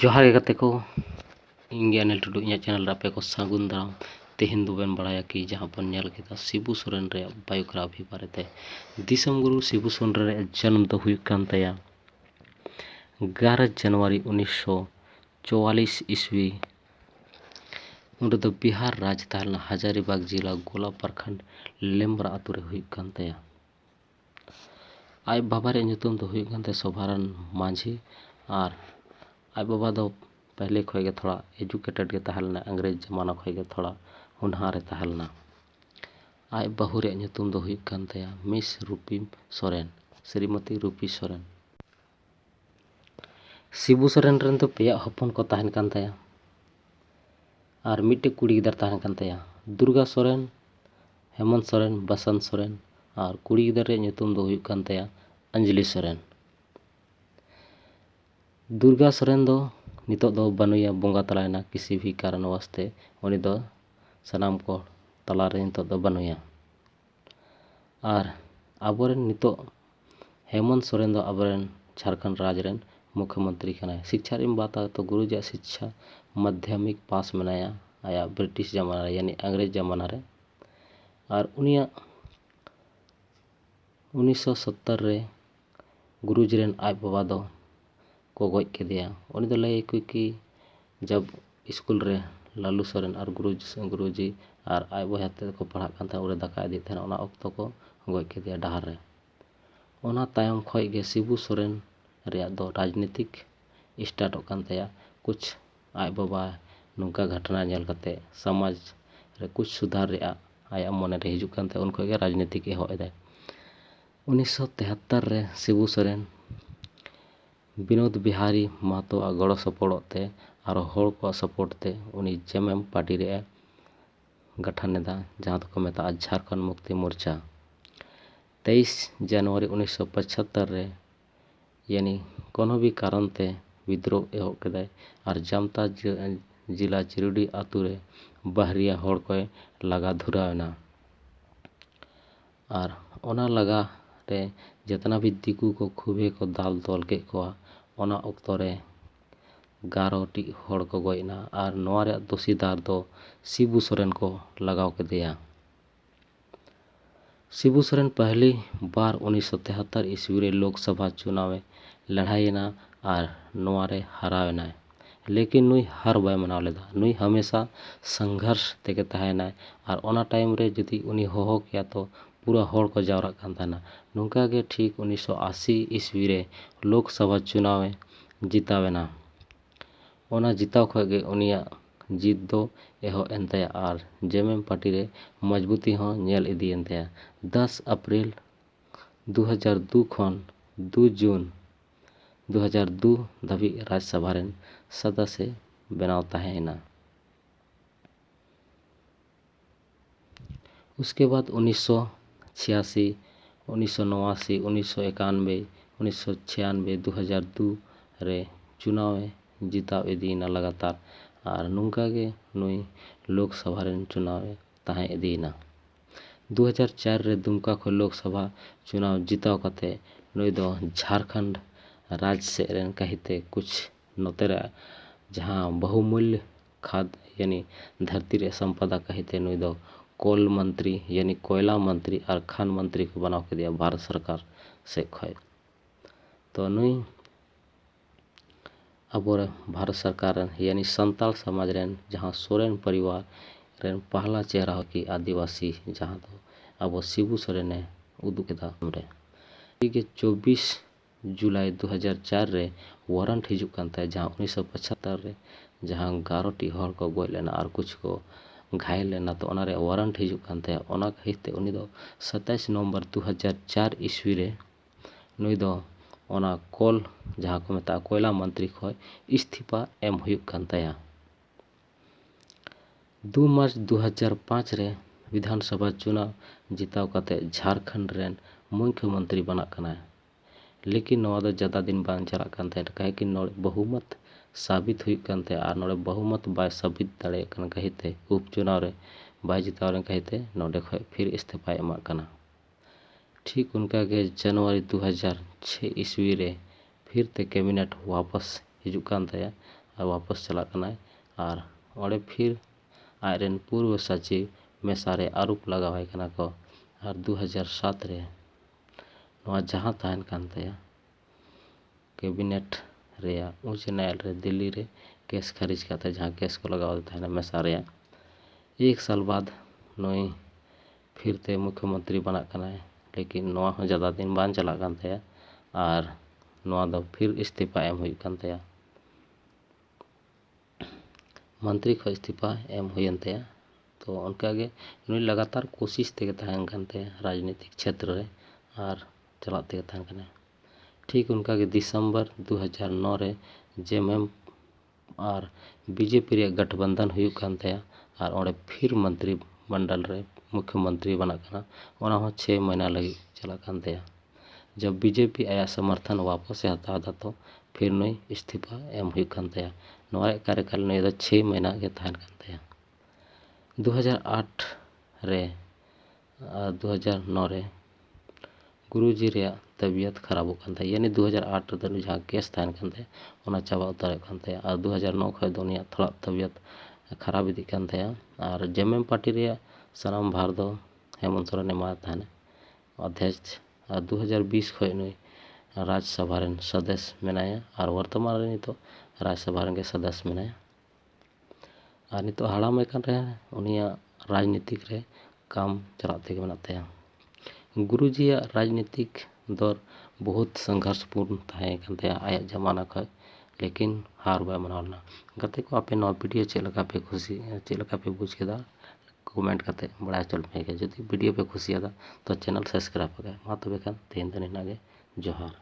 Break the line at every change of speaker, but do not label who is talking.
जोहार गे गाते को इंगे अनिल टुडू इᱧᱟᱹᱜ चैनल रे को सागुन दाराम तेहेन दोबेन बड़ाया कि जहां पर नेल केदा शिबू सोरेन रे बायोग्राफी बारेते दिसम गुरु शिबू सोरेन रे जन्म दो हुई कान तया 11 जनवरी 1944 ईस्वी उन्हें दो बिहार राज्य तालना हजारीबाग जिला गोला प्रखंड लेम्बरा आतुरे हुई कान तया आय बाबा रे ᱧᱩᱛᱩᱢ दो हुई कान तया सोभारन मांझी और आय बाबा दो पहले खोए के थोड़ा एजुकेटेड के तहलना अंग्रेज जमाना खोए के थोड़ा हुनहार तहलना आय बहु रे ᱧᱩᱛᱩᱢ दो हुई कान तया मिस रूपी सोरेन श्रीमती रूपी सोरेन शिबू सोरेन रेन तो पेया हपन को तहन कान तया और मिट्टे कुड़ी गिदर तहन कान तया दुर्गा सोरेन हेमंत सोरेन बसंत सोरेन और कुड़ी गिदर रे ᱧᱩᱛᱩᱢ दो हुई कान तया अंजलि सोरेन दुर्गा सोरेन दो नितो दो बनुया बोंगा तलायना किसी भी कारण वास्ते उनी दो सनाम को तला रे नितो दो बनुया और आबोरेन नितो हेमंत सोरेन दो आबोरेन झारखंड राज्य रेन मुख्यमंत्री कनाय शिक्षा रे बात तो गुरुजी शिक्षा माध्यमिक पास मनाया आया ब्रिटिश जमाना यानी अंग्रेज जमाना रे और उनिया 1970 रे गुरुजी रेन आय बाबा दो को गोज के दिया उनी दो लय कि जब स्कूल रे लालू सोरेन और गुरुजी और आय बहते को पढ़ा कान था उरे दाका इदी था ओना ऑक्तो को गोज के दिया डहार रे ओना तायम खोय गे शिबू सोरेन रे दो राजनीतिक स्टार्ट कान तया कुछ आय बाबा नुका घटना नेल कते समाज रे कुछ सुधार रे आया मने रे हिजु कान ते उन खोय गे राजनीतिक एहो एदे 1973 रे शिबू सोरेन विनोद बिहारी महतो गड़ो सपोर्टते और हर को सपोर्ट ते उनी जेएमएम पार्टी रे गठन नेदा जहां को मेता झारखंड मुक्ति मोर्चा 23 जनवरी 1975 रे यानी कोनो भी कारण ते विद्रोह एहो केदाय और जामता जिला चिरुडी आतु रे बहरिया हर को लगा धुरावना और ओना लगा रे जितना भी दिकू को खूबे को दाल तोल के को ओना ऑक्तो रे 11 टी हड़ को गोयना और नोआ रे दोषीदार दो शिबू सोरेन को लगाव के दिया शिबू सोरेन पहली बार 1973 ईस्वी रे लोकसभा चुनाव लड़ाईना और नोआ रे हरावेना लेकिन नुई हार बाय मनाव लेदा नुई हमेशा संघर्ष तेके तहना और ओना टाइम रे जदि उनी होहो किया तो पूरा हड़ को जावरा कान थाना नुका के ठीक 1980 ईस्वी रे लोकसभा चुनाव जितावेना ओना जिताव खोगे उनिया जीत दो एहो एनतया और जेएमएम पार्टी रे मजबूती हो नेल इदी एनतया 10 अप्रैल 2002 खन 2 जून 2002 धाबी राज्यसभा रेन सदस्य बनाव ताहेना उसके बाद 1986 1989 1991 1996 2002 रे चुनाव जिताव इदीना लगातार और नुंका के नुई लोकसभा रेन चुनाव ताहे इदीना 2004 रे दुमका खो लोकसभा चुनाव जिताव कते नुई दो झारखंड राज्य से रेन कहिते कुछ नोते जहां बहुमूल्य खाद यानी धरती रे संपदा कहिते नुई दो कोल मंत्री यानी कोयला मंत्री और खान मंत्री को बनाव के दिया भारत सरकार से खोय तो नुई अब भारत सरकार यानी संताल समाज रेन जहां सोरेन परिवार रेन पहला चेहरा हो कि आदिवासी जहां तो अब शिबू सोरेन ने उदुकेदा हमरे 24 जुलाई 2004 रे वारंट हिजु कान था जहां 1975 रे जहां 11 टी हड़ को गोय लेना और कुछ को घायल लेना तो ओना रे वारंट हिजु कान था ओना कहिते उनी दो 27 नवंबर 2004 ईस्वी रे नुई दो ओना कोल जहां को मेता कोयला मंत्री खोय इस्तीफा एम हुई कान तया 2 मार्च 2005 रे विधानसभा चुनाव जिताव कते झारखंड रेन मुख्यमंत्री बना कना लेकिन नवा दो ज्यादा दिन बान चला कान थे कहे कि नोड़े बहुमत साबित हुई कान थे और नोड़े बहुमत बाय साबित दाड़े कन कहिते उपचुनाव रे बाय जिताव रे कहिते नोड़े खोय फिर इस्तीफा एमा कना ठीक उनका के जनवरी 2006 ईस्वी रे फिर ते कैबिनेट वापस हिजु कान तया वापस चलाग कनाय और ओंडे फिर आजरेन पूर्व सचिव मेसारे आरोप लगावाय कना को और 2007 रे नोआ जहां तहन कान तया कैबिनेट रेया उच्च न्यायालय रे दिल्ली रे केस खारिज करते जहां केस को लगाव तहना मेसारे एक साल बाद नोई फिर ते मुख्यमंत्री बना कनाय लेकिन नोआ हो ज़्यादा दिन बान चला कान तया और नोआ दो फिर इस्तीफा एम हुई कान तया मंत्री को इस्तीफा एम हुयन तया तो उनकागे नुई लगातार कोशिश तेगे तहन कान तया राजनीतिक क्षेत्र रे और चला तेगे तहन कना ठीक उनकागे दिसंबर 2009 रे जेएमएम और बीजेपी रे गठबंधन हुई कान तया और ओंडे फिर मंत्री मंडल रे मुख्यमंत्री बना कना ओना हो 6 महीना लगी चला कान तया जब बीजेपी आया समर्थन वापस हताव दा तो फिर नुई इस्तीफा एम हुई कान तया नोआ कार्यकाल नुई दा 6 महीना गे तहन कान तया 2008 रे 2009 रे गुरुजी रे तबियत खराब होकान तया यानी 2008 रे जहां केस तहन कान तया ओना चाबा उतारे कान तया और 2009 खय दुनिया थोड़ा तबियत खराब इदी कान तया और जेएमएम पार्टी रे सनाम भार दो हेमंत सोरेन एमा तहने अध्यक्ष और 2020 खय नुई राज्यसभा रेन सदस्य मेनाया और वर्तमान रे नितो राज्यसभा रेन के सदस्य मेनाया और नितो हाड़ाम एकान रे उनिया राजनीतिक रे काम चला तेगे मेना तया गुरुजी राजनीतिक दौर बहुत संघर्षपूर्ण तहे कान तया आया जमाना खय लेकिन हार बाय मानवना गते को आपे नवा वीडियो चेलका पे खुशी चेलका पे बुझ केदा कमेंट करते बड़ा चल पे जो वीडियो पे खुशी आदा तो चैनल सब्सक्राइब कर मा तबे खान तेन दिन जोहार।